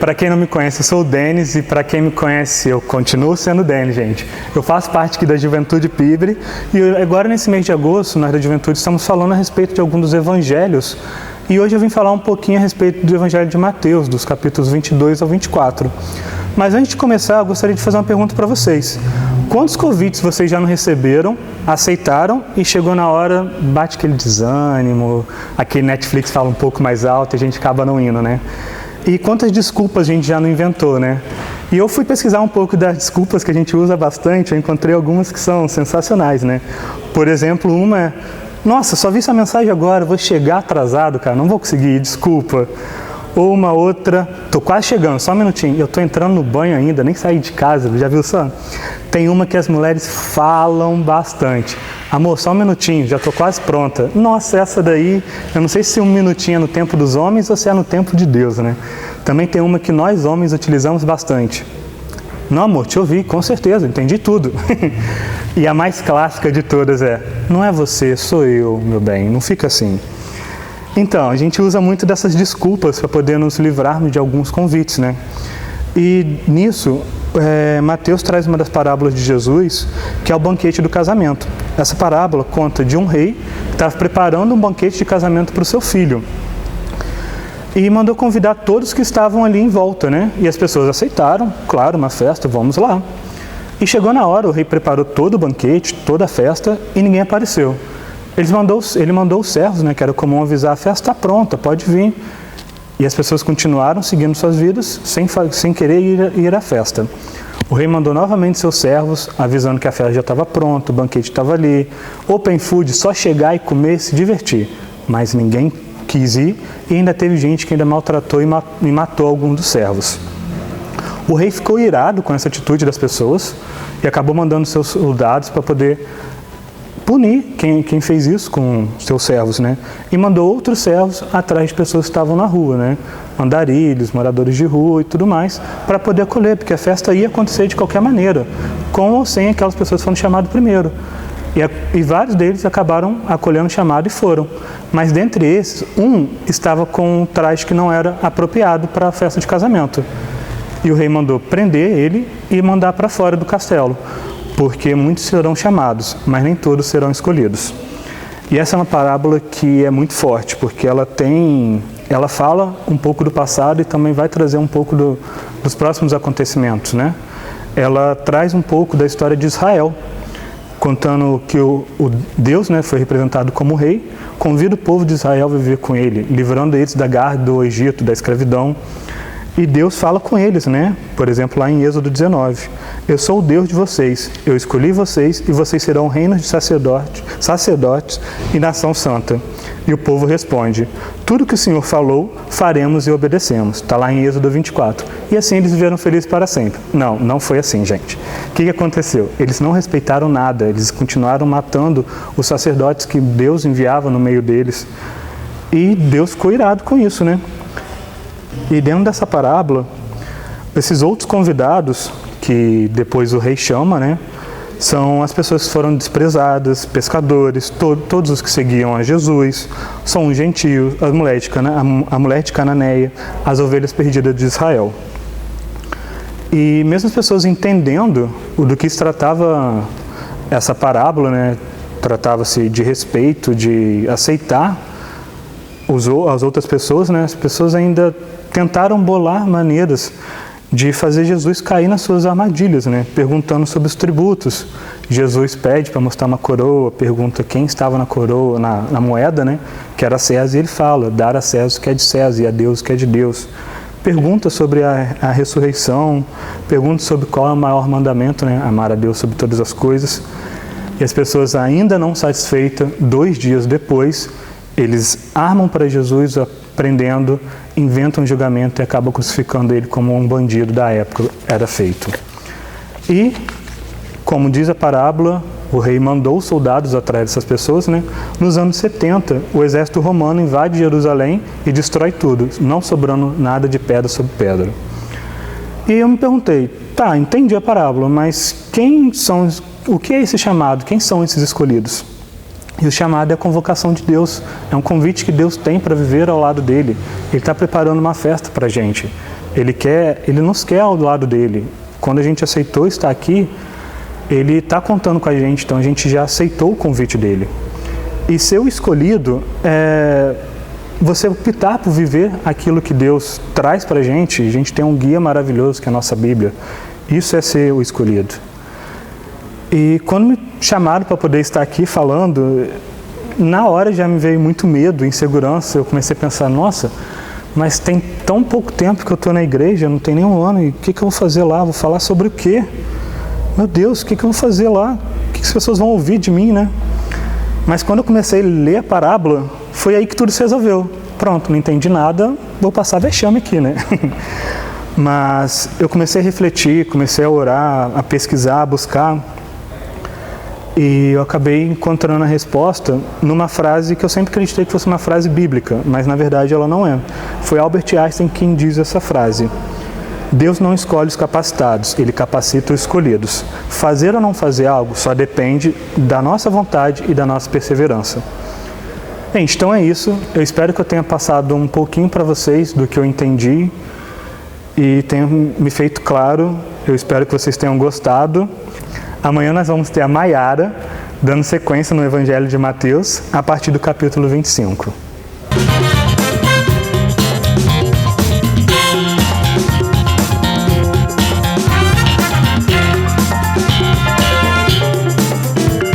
para quem não me conhece, eu sou o Denis, e para quem me conhece, eu continuo sendo o Denis, gente. Eu faço parte aqui da Juventude Pibre, e agora nesse mês de agosto, nós da Juventude, estamos falando a respeito de alguns dos evangelhos, e hoje eu vim falar um pouquinho a respeito do Evangelho de Mateus, dos capítulos 22 ao 24. Mas antes de começar, eu gostaria de fazer uma pergunta para vocês. Quantos convites vocês já não receberam, aceitaram e chegou na hora, bate aquele desânimo, aquele Netflix fala um pouco mais alto e a gente acaba não indo, né? E quantas desculpas a gente já não inventou, né? E eu fui pesquisar um pouco das desculpas que a gente usa bastante, eu encontrei algumas que são sensacionais, né? Por exemplo, uma é: nossa, só vi essa mensagem agora, vou chegar atrasado, cara, não vou conseguir, desculpa. Ou uma outra: tô quase chegando, só um minutinho, eu tô entrando no banho ainda, nem saí de casa, já viu só? Tem uma que as mulheres falam bastante: amor, só um minutinho, já tô quase pronta. Nossa, essa daí, eu não sei se um minutinho é no tempo dos homens ou se é no tempo de Deus, né? Também tem uma que nós homens utilizamos bastante: não, amor, te ouvi, com certeza, entendi tudo. E a mais clássica de todas é: não é você, sou eu, meu bem, não fica assim. Então, a gente usa muito dessas desculpas para poder nos livrarmos de alguns convites, né? E nisso, Mateus traz uma das parábolas de Jesus, que é o banquete do casamento. Essa parábola conta de um rei que estava preparando um banquete de casamento para o seu filho. E mandou convidar todos que estavam ali em volta, né? E as pessoas aceitaram, claro, uma festa, vamos lá. E chegou na hora, o rei preparou todo o banquete, toda a festa, e ninguém apareceu. Ele mandou os servos, né, que era comum avisar: a festa está pronta, pode vir. E as pessoas continuaram seguindo suas vidas, sem querer ir à festa. O rei mandou novamente seus servos, avisando que a festa já estava pronta, o banquete estava ali. Open food, só chegar e comer e se divertir. Mas ninguém quis ir, e ainda teve gente que ainda maltratou e matou alguns dos servos. O rei ficou irado com essa atitude das pessoas e acabou mandando seus soldados para poder punir quem fez isso com seus servos, né? E mandou outros servos atrás de pessoas que estavam na rua, né? Andarilhos, moradores de rua e tudo mais, para poder acolher, porque a festa ia acontecer de qualquer maneira, com ou sem aquelas pessoas que foram chamadas primeiro. E vários deles acabaram acolhendo o chamado e foram. Mas dentre esses, um estava com um traje que não era apropriado para a festa de casamento. E o rei mandou prender ele e mandar para fora do castelo, porque muitos serão chamados, mas nem todos serão escolhidos. E essa é uma parábola que é muito forte, porque ela fala um pouco do passado e também vai trazer um pouco dos próximos acontecimentos, né? Ela traz um pouco da história de Israel, contando que o Deus, né, foi representado como rei, convida o povo de Israel a viver com ele, livrando eles da garra do Egito, da escravidão. E Deus fala com eles, né? Por exemplo, lá em Êxodo 19: eu sou o Deus de vocês, eu escolhi vocês e vocês serão reinos de sacerdotes e nação santa. E o povo responde: tudo que o Senhor falou, faremos e obedecemos. Está lá em Êxodo 24. E assim eles viveram felizes para sempre. Não, não foi assim, gente. O que aconteceu? Eles não respeitaram nada, eles continuaram matando os sacerdotes que Deus enviava no meio deles. E Deus ficou irado com isso, né? E dentro dessa parábola, esses outros convidados, que depois o rei chama, né, são as pessoas que foram desprezadas, pescadores, todos os que seguiam a Jesus, são os gentios, a mulher de Cananeia, as ovelhas perdidas de Israel. E mesmo as pessoas entendendo do que se tratava essa parábola, né, tratava-se de respeito, de aceitar as outras pessoas, né, as pessoas ainda tentaram bolar maneiras de fazer Jesus cair nas suas armadilhas, né? Perguntando sobre os tributos. Jesus pede para mostrar uma coroa, pergunta quem estava na coroa, na moeda, né? Que era César, e ele fala: dar a César o que é de César e a Deus o que é de Deus. Pergunta sobre a ressurreição, pergunta sobre qual é o maior mandamento, né? Amar a Deus sobre todas as coisas. E as pessoas, ainda não satisfeitas, 2 dias depois, eles armam para Jesus, prendendo, inventam um julgamento e acabam crucificando ele como um bandido da época era feito. E, como diz a parábola, o rei mandou soldados atrás dessas pessoas, né? Nos anos 70, o exército romano invade Jerusalém e destrói tudo, não sobrando nada de pedra sobre pedra. E eu me perguntei: tá, entendi a parábola, mas o que é esse chamado? Quem são esses escolhidos? E o chamado é a convocação de Deus, é um convite que Deus tem para viver ao lado dele. Ele está preparando uma festa para a gente. Ele nos quer ao lado dele. Quando a gente aceitou estar aqui, Ele está contando com a gente, então a gente já aceitou o convite dele. E ser o escolhido é você optar por viver aquilo que Deus traz para a gente tem um guia maravilhoso que é a nossa Bíblia. Isso é ser o escolhido. E quando me chamaram para poder estar aqui falando, na hora já me veio muito medo, insegurança. Eu comecei a pensar, nossa, mas tem tão pouco tempo que eu estou na igreja, não tem nem um ano, e o que eu vou fazer lá? Vou falar sobre o quê? Meu Deus, o que eu vou fazer lá? O que as pessoas vão ouvir de mim, né? Mas quando eu comecei a ler a parábola, foi aí que tudo se resolveu. Pronto, não entendi nada, vou passar vexame aqui, né? Mas eu comecei a refletir, comecei a orar, a pesquisar, a buscar. E eu acabei encontrando a resposta numa frase que eu sempre acreditei que fosse uma frase bíblica, mas na verdade ela não é. Foi Albert Einstein quem diz essa frase. Deus não escolhe os capacitados, Ele capacita os escolhidos. Fazer ou não fazer algo só depende da nossa vontade e da nossa perseverança. Gente, então é isso. Eu espero que eu tenha passado um pouquinho para vocês do que eu entendi e tenha me feito claro. Eu espero que vocês tenham gostado. Amanhã nós vamos ter a Maiara dando sequência no Evangelho de Mateus a partir do capítulo 25.